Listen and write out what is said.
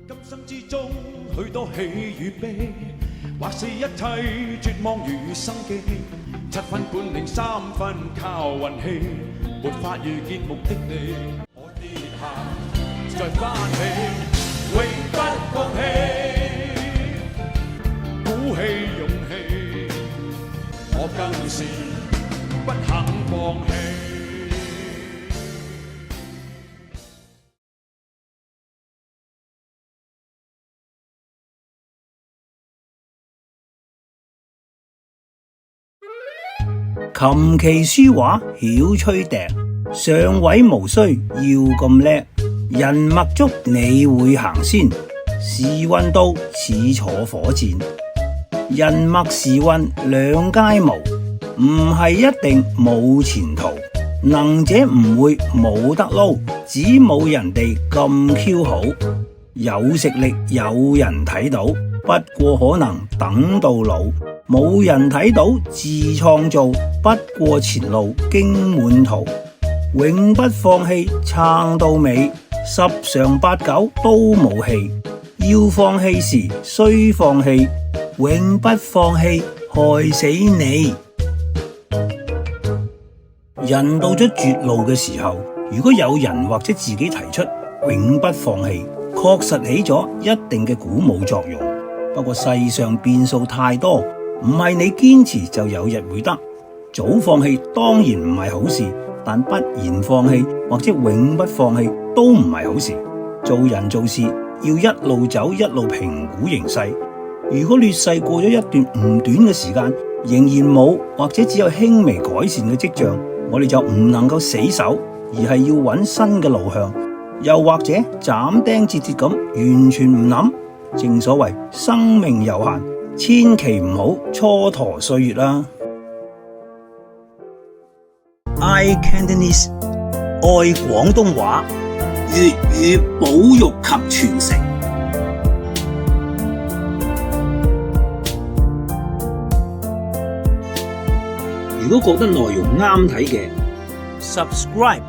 今生之中許多喜與悲，或是一切絕望與生機。7分本領3分靠運氣，沒法遇見目的地。我跌下再翻起，永不放棄，鼓起勇氣，我更是不肯放棄。琴棋書畫曉吹笛，上位無需要咁叻。人脈足你會行先，時運到似坐火箭。人脈時運兩皆無，唔係一定冇前途。能者唔會冇得撈，只冇人哋咁 Q 好。有實力有人睇到，不過可能等到老。冇人睇到自創造，不過前路經滿途。永不放棄撐到尾，10常8九都冇氣。要放棄時需放棄，永不放棄害死你。人到咗絕路嘅時候，如果有人或者自己提出永不放棄，確實起咗一定嘅鼓舞作用。不過世上變數太多，唔係你堅持就有日會得。早放棄當然唔係好事，但不言放棄或者永不放棄都唔係好事。做人做事要一路走一路評估形勢。如果劣勢過咗一段唔短嘅時間，仍然冇或者只有輕微改善嘅跡象，我哋就唔能夠死守，而係要揾新嘅路向。又或者斬釘截鐵咁完全唔諗。正所謂生命有限，千祈唔好蹉跎歲月啦。iCantonese 愛廣東話，粵語保育及傳承。如果覺得內容啱睇嘅 ，subscribe